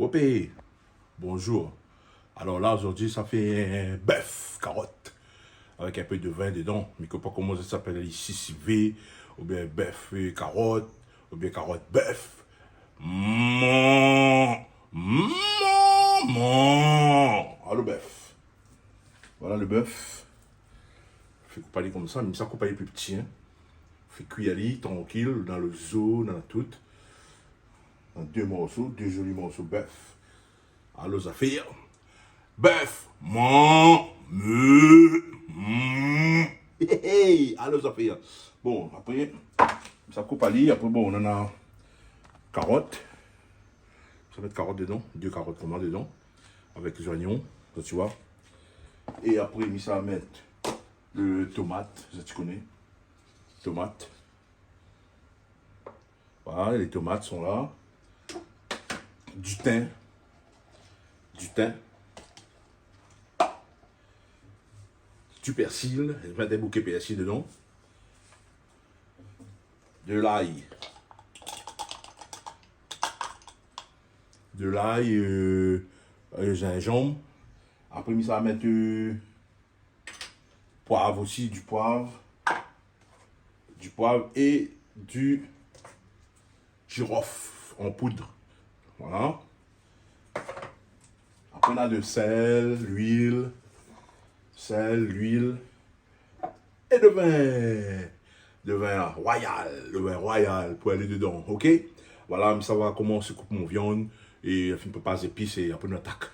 Copé, bonjour. Alors là, aujourd'hui, ça fait un bœuf, carotte, avec un peu de vin dedans. Mais que pas comment ça s'appelle ici, civet, ou bien bœuf, carotte, ou bien carotte, bœuf. Mon, Ah, le bœuf. Voilà le bœuf. Fait couper comme ça, mais ça coupe plus petit. Hein. Fait cuire tranquille, dans le zoo, dans tout. Dans deux morceaux, deux jolis morceaux de bœuf. Alors, ça fait bœuf, alors, ça fait. Bon, après, ça coupe à lire. Après, bon, on en a carottes. Ça va mettre carottes dedans, deux carottes comme ça dedans, avec les oignons, ça tu vois. Et après, ça va mettre le tomate, ça tu connais. Tomate. Voilà, les tomates sont là. Du thym. Du persil, il va des bouquets de persil dedans. De l'ail. De l'ail, gingembre. Après, ça va mettre poivre aussi, du poivre. Du poivre et du girofle en poudre. Voilà. Après, on a de sel, l'huile. Sel, l'huile. Et de vin. De vin royal. Le vin royal pour aller dedans. Ok? Voilà, ça va comment se coupe mon viande. Et je ne peux pas épicer et après, on attaque.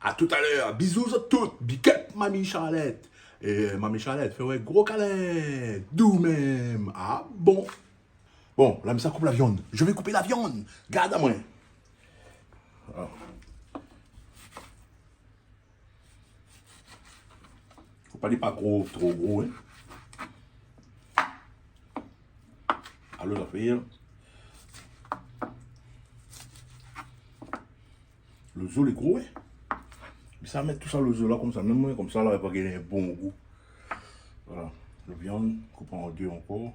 À tout à l'heure. Bisous à toutes. Big up, mamie Charlotte. Et mamie Charlotte, fait un gros câlin. Doux même. Ah bon. Bon, là, ça coupe la viande. Je vais couper la viande. Garde à moi. Alors. Faut pas aller pas gros, trop gros. Hein. Alors, la faire. Le zoo, est gros. Hein. Mais ça va mettre tout ça, le zoo là, comme ça. Même comme ça, là, il va pas gagner un bon goût. Voilà. La viande, coupe en deux encore.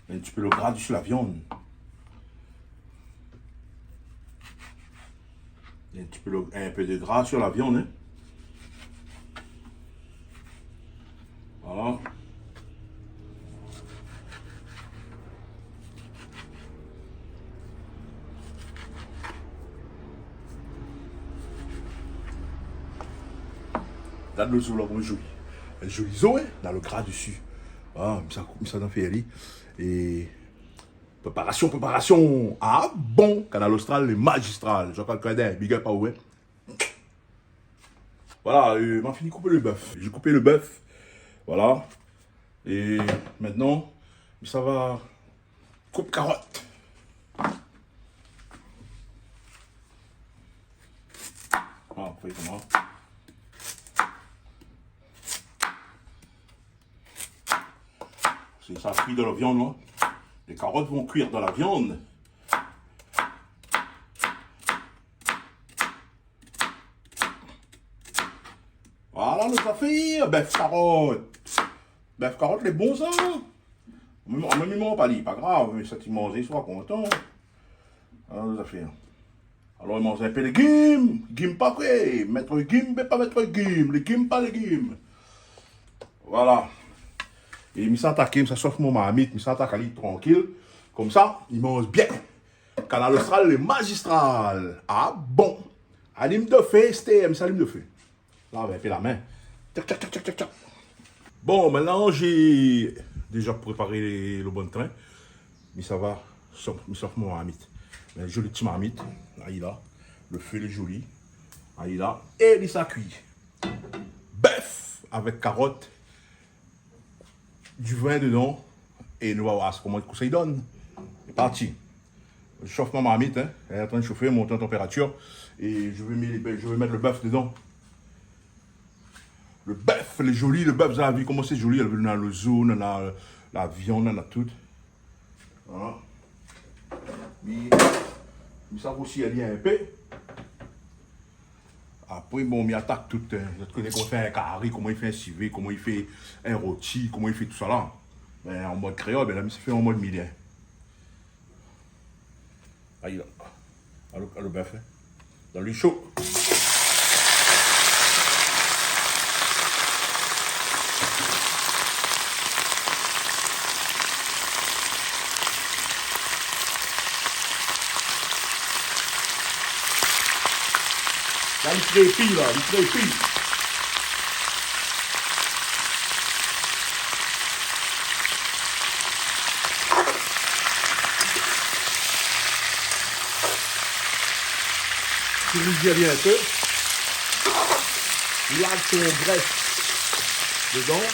Un petit peu le gras sur la viande. Un peu de gras sur la viande. Hein. Voilà. Dans le zoo là, comme joli. Un joli zoo, hein, dans le gras dessus. Ah, ça dans fait aller. Et préparation. Ah bon, Canal Austral, les magistrales. Jean-Claude Cadet, big up à ouais. Voilà, m'a fini de couper le bœuf. J'ai coupé le bœuf. Voilà. Et maintenant, ça va coupe carotte. Ah, vous voyez comment. Ça cuit dans la viande, là. Les carottes vont cuire dans la viande. Voilà le café, bœuf carotte, les bons ça. En même moment, pas grave, mais ça t'y mange, il sera content. Alors le café. Alors il mange un peu de légumes, légumes pas prêts, mettre légumes, mais pas mettre légumes pas légumes. Voilà. Et il s'attaque, ça sauve mon marmite, il s'attaque à lui tranquille. Comme ça, il mange bien. Canal Austral, les magistrales. Ah bon. Anime de feu, STM, ça anime de feu. Là, on va faire la main. Tchac. Bon, maintenant, j'ai déjà préparé le bon train. Mais ça va, sauf mon marmite. Un joli petit marmite. Là, là. Le feu est joli. Là. Et il s'est cuit. Bœuf avec carottes. Du vin dedans. Et nous allons voir comment ça donne. C'est parti. Je chauffe ma marmite. Hein. Elle est en train de chauffer, monter en température. Et je vais mettre le bœuf dedans. Le bœuf, le joli, le bœuf, vous avez vu comment c'est joli. Elle veut dans le zoo, dans la viande, dans tout. Voilà. Mais ça aussi, elle y a un peu. Après, bon, on attaque tout. Je connais comment il fait un carré, comment il fait un civet, comment il fait un rôti, comment il fait tout ça là. Mais en mode créole, ben là, c'est fait en mode milien. Aïe là. Le bœuf. Hein. dans l'huile chaude. Là, il crépille, là, il crépille. Tu lui dis bien que il lave son graisse dedans.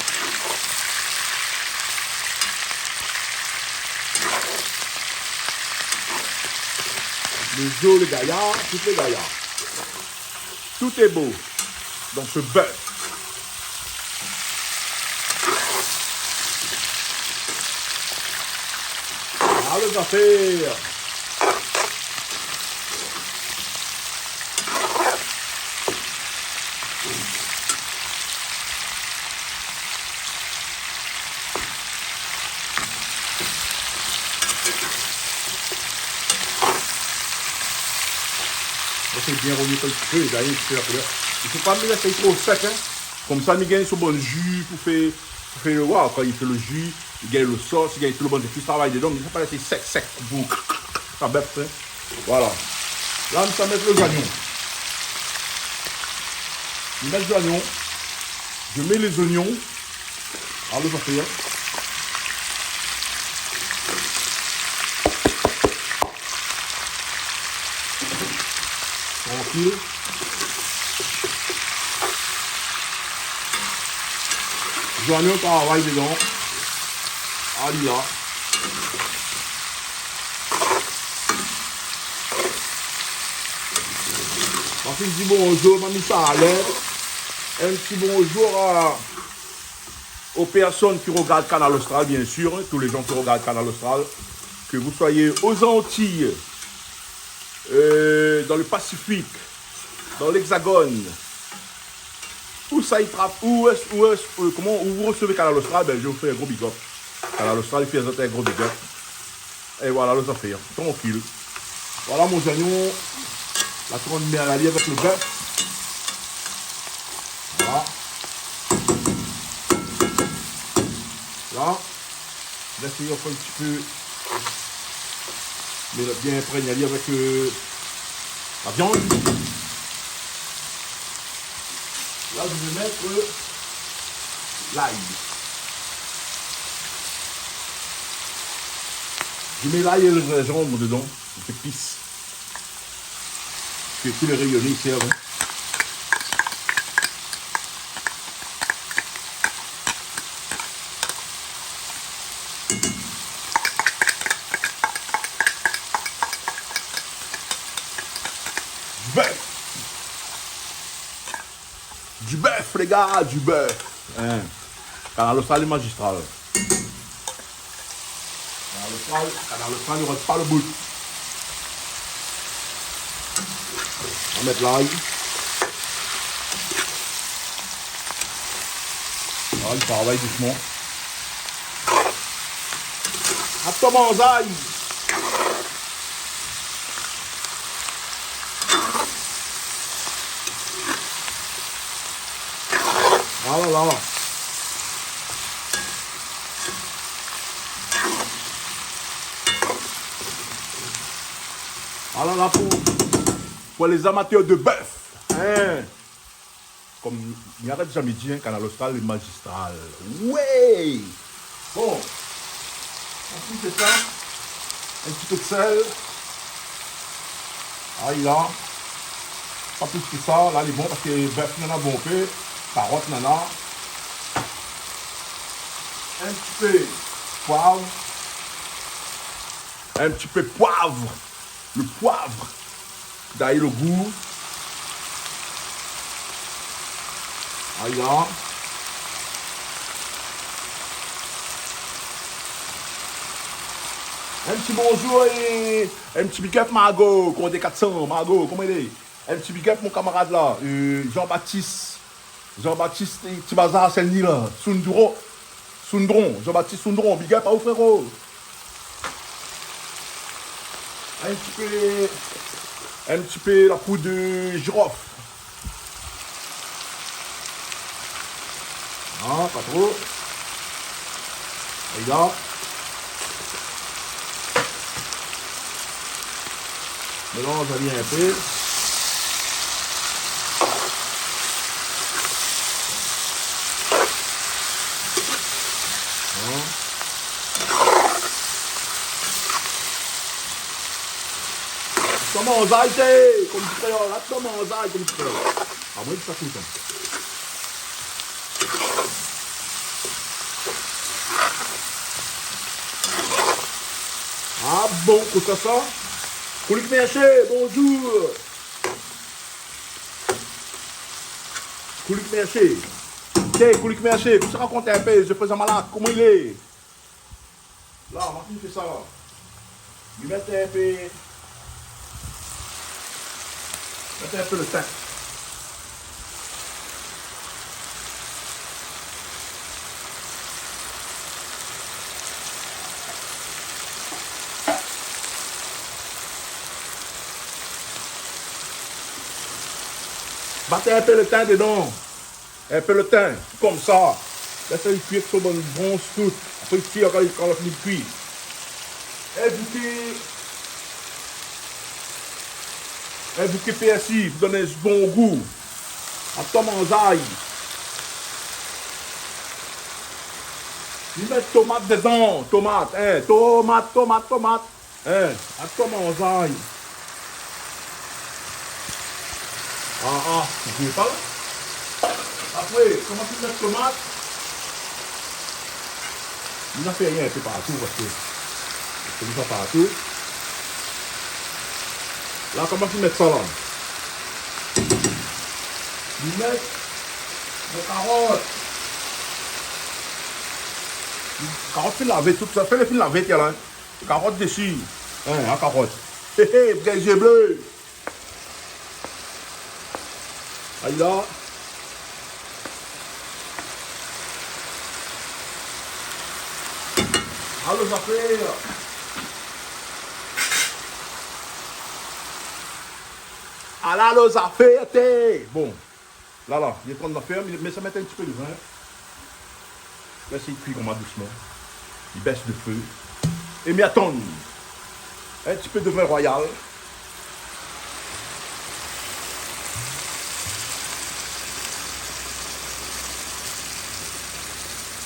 Les os, les gaillards, tous les gaillards. Tout est beau dans ce bœuf. Ah, les affaires. C'est bien relié un petit peu, et d'ailleurs, c'est la couleur. Il ne faut pas me laisser trop sec, hein. Comme ça, il gagne son bon jus pour faire wow, quand il fait le jus, il gagne le sauce, il gagne tout le bon jus, travail dedans, mais il ne faut pas laisser sec pour ça bête, hein. Voilà. Là, nous allons mettre les oignons. Je mets les oignons. Je mets les oignons. Alors, le faire. Tranquille. Les oignons travaillent dedans. Allez là. Un petit bonjour, m'a mis ça à l'air. Un petit bonjour aux personnes qui regardent Canal Austral, bien sûr. Tous les gens qui regardent Canal Austral. Que vous soyez aux Antilles, dans le Pacifique, dans l'Hexagone, où ça y frappe, comment vous recevez Canal Austral, ben je vous fais un gros big up. Canal Austral, il fait un gros big up. Et voilà les affaires, tranquille. Voilà mon oignon. La tourne met à l'allié avec le bœuf. Voilà. Là, laissez-le un petit peu. Mais bien imprégné avec la viande. Là, je vais mettre l'ail. Je mets l'ail et le gingembre dedans. Je pisse. Que tous les rayonnés servent. Du bœuf, les gars, du bœuf. Hein. Canal Austral est magistral. Canal Austral, il ne reste pas le bout. On va mettre l'ail. Là, il travaille doucement. Attends, mon ail. Voilà, là. Voilà, là, pour les amateurs de bœuf. Hein? Comme il n'y a jamais dit, hein, Canal Austral est magistral. Ouais! Bon. Ensuite, c'est ça. Un petit peu de sel. Aïe, là. Pas plus que ça. Là, il est bon parce que le bœuf n'en a bon peu. Carotte, nana. Un petit peu poivre. Un petit peu poivre. Le poivre. D'ailleurs, le goût. Aïe là. Un petit bonjour et un petit big up Margot. Qu'on est 400. Margot, comment il est? Un petit big up mon camarade là. Jean-Baptiste. Jean-Baptiste Tibazar Selni là. Sundron. Jean-Baptiste Sundron. Big up à vous frérot. Un petit peu la poudre de girofle. Non, pas trop. Regarde. Mélange bien un peu. Comment on zaille, comme tu fais là, comment on zaille, comme tu fais là. Ah, moi, ça coûte. Ah bon, que ça? Koulik Merché, bonjour. Koulik Merché. Tiens, Koulik Merché, tu te racontes un peu, je fais un malade, comment il est? Là, Martin fait ça là. Il met un peu. Mettez un peu le thym. Battez un peu le thym dedans. Un peu le thym, comme ça. Laissez-le cuire sur une bronze toute. Après, il tire quand il finit de cuire. Un bouquet persil, vous donnez un bon goût. Un tomate ail. Il met tomate dedans. Tomate, hein. Tomate. Hein. Un tomate ail. Vous pouvez pas là? Après, comment tu mets tomate? Il n'a fait rien un peu partout parce que c'est ça partout. Là, comment tu mets ça là? Il met des carottes. Carottes, fais laver tout ça. Fais les fils laver, tiens là. Carottes dessus. Hein, la carotte. Hé hé, les yeux bleus. Aïe là. Allô, ça fait. Allô, ça fait. Bon. Là, il est en train de faire, mais ça met un petit peu de vin. Là, c'est cuit comme ça doucement. Il baisse le feu. Et m'y attend. Un petit peu de vin royal.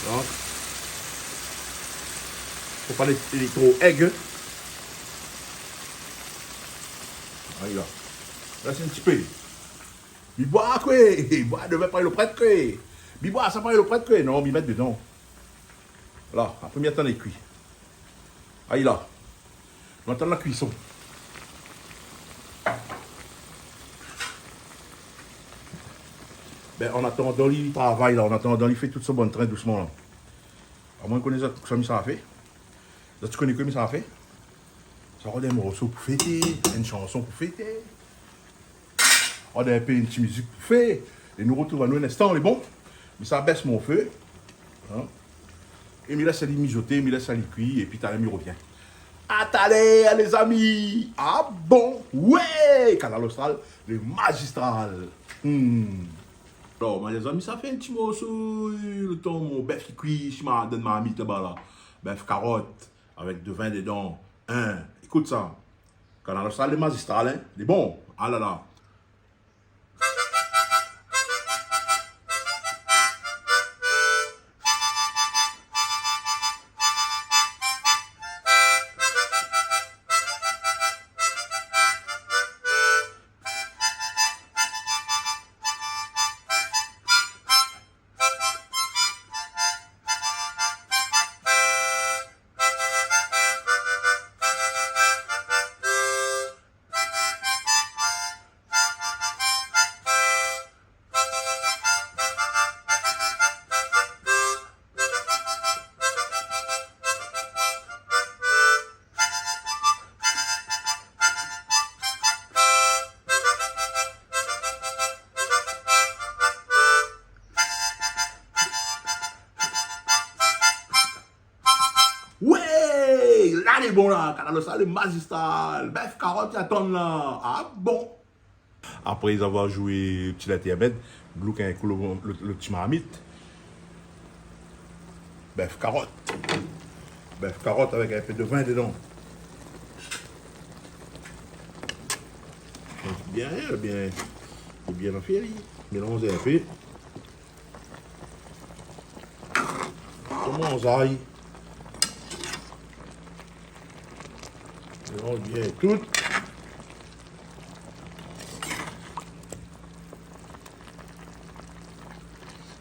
Donc, faut pas les trop aigres. Là. Là, c'est un petit peu. Il boit quoi? Il boit, devait pas le prêtre quoi? Il boit, ça pas le prêtre quoi? Non, il met dedans. Là, la première temps, il est cuit. Aïe là. On attend la cuisson. Ben, en attendant, il travaille là. En attendant, il fait tout ce bon train doucement là. À moins qu'on connaisse ça, ça a fait. Là, tu connais comment ça a fait? Ça rend des morceaux pour fêter, une chanson pour fêter. On a un peu une petite musique pour faire. Et nous retrouvons nous un instant, on est bon. Mais ça baisse mon feu. Hein? Et me laisse aller mijoter, me laisse aller cuire, et puis t'as mis revient. Attendez, les amis! Ah bon? Ouais! Canal Austral, le magistral. Alors, les amis, ça fait un petit morceau. Le temps, mon bœuf qui cuit, je m'en donne ma amie là-bas là. Bœuf carotte, avec de vin dedans. Hein? Écoute ça. Canal Austral, le magistral, hein? Il est bon. Ah là là. est bon là. Canal Austral est magistral. Bœuf carotte, attend là. Ah bon. Après avoir joué petit latte bête, Blue qui a le petit marmite. Bœuf carotte. Bœuf carotte avec un peu de vin dedans. Bien, bien fait, mélanger un peu. Comment ça aille? Mélange bien tout.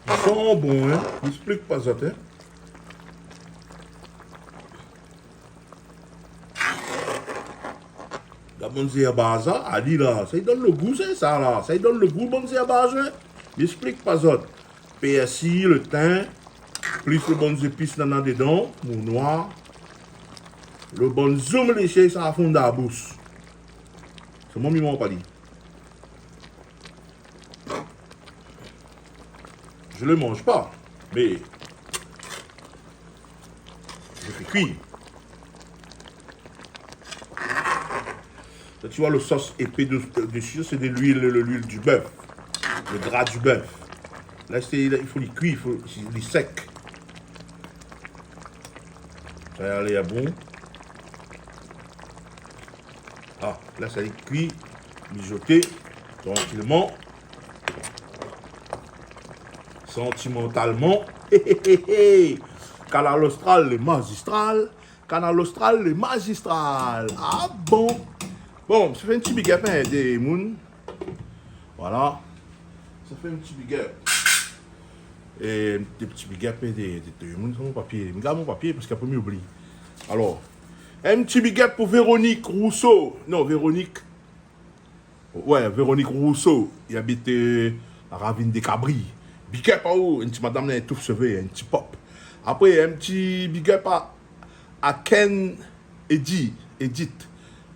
Ils sont bons, hein? N'explique pas ça, hein? La bonne à base, a dit là, ça lui donne le goût, c'est ça là. Ça lui donne le goût, bonne à base, hein? N'explique pas ça. PSI, le thym, plus le bon épices là dedans, mon noir. Le bon zoom léché, ça a fond de la bouche. C'est mon mimon pas dit. Je le mange pas, mais je fais cuire. Là, tu vois le sauce épais dessus, c'est de l'huile du bœuf, le gras du bœuf. Là, il faut les cuire, il faut les sec. Ça va aller à bon. Ah, là, ça est cuit, mijoté, tranquillement. Sentimentalement. Canal Austral, le magistral. Canal Austral, le magistral. Ah bon? Bon, ça fait un petit big up des moons. Voilà. Ça fait un petit big up. Et des petits big up des moons sur mon papier. Je garde mon papier parce qu'après, je m'oublie. Alors, un petit big up pour Véronique Rousseau. Non, Véronique. Ouais, Véronique Rousseau. Il habite à Ravine des Cabris. Big up à où? Un petit madame là, tout sauvé, un petit pop. Après, un petit big up à Ken Edith.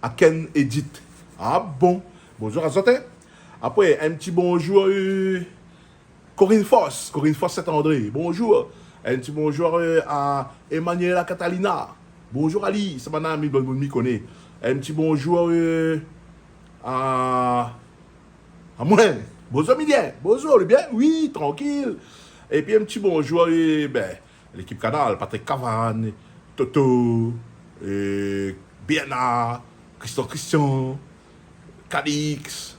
À Ken Edith. Ah bon. Bonjour à Zotin. Après, un petit bonjour Corinne Foss. Corinne Foss Saint-André. Bonjour. Un petit bonjour à Emmanuela Catalina. Bonjour Ali. C'est madame, il connaît. Un petit bonjour à moi. Bonjour Mylien. Bonjour, le bien? Oui, tranquille. Et puis un petit bonjour l'équipe Canal, Patrick Cavane, Toto, Biana, Christian, Cadix,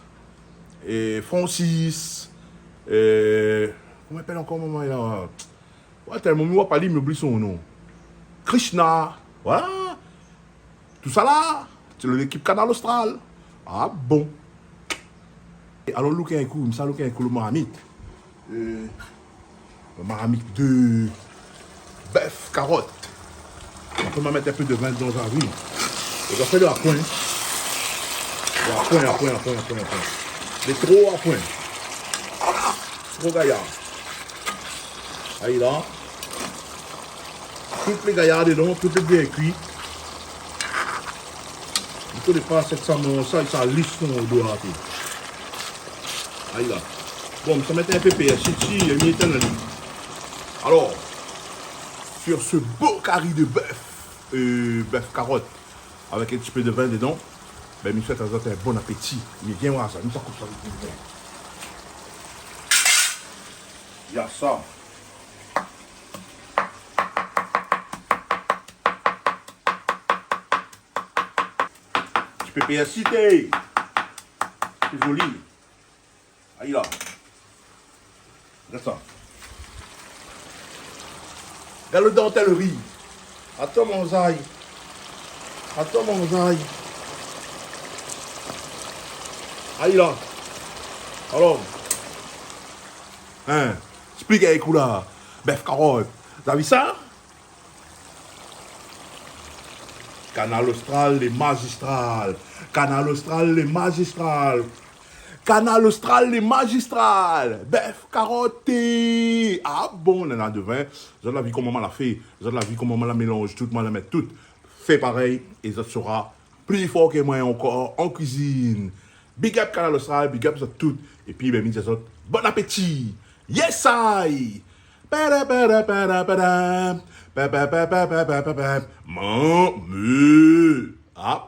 Francis, comment appelle encore maman là? Ouais, tellement moi pas lui, m'oublie son nom. Krishna, voilà. Tout ça là, c'est l'équipe Canal Austral. Ah bon. Alors, look un coup, le maramite. Le maramite de bœuf, carotte. On peut mettre un peu de vin dans la vie. On va faire de la pointe. À point. Mais trop à point. Trop gaillard. Aïe là. Toutes les gaillards dedans, toutes les bien cuits. Il ne faut pas 700 ça, ça lisse son doigt. Aïe là. Bon, ça mettait un peu PSI ici, il y a mis éteint là. Alors, sur ce beau carré de bœuf carotte, avec un petit peu de vin dedans, ben, il me fait un bon appétit. Mais viens voir ça, nous ça coupe ça avec du vin. Il y a ça. Tu peux PSI, c'est joli. Aïe là. Regarde ça. Regarde le dentellerie. Attends mon zaï. Aïe là. Alors. Hein. Explique avec vous là. Bœuf carotte. T'as vu ça? Canal Austral, les magistrales. Canal Austral, les magistrales. Canal Austral, les magistrales. Bœuf, carotte. Ah bon, on en a de vin. Vous avez la vie comment on l'a fait. Vous avez la vie comment on la mélange. Tout, on la met tout. Fait pareil. Et ça sera plus fort que moi encore en cuisine. Big up Canal Austral, big up ça tout. Et puis, ben, bon appétit. Yes, I. Mon Ah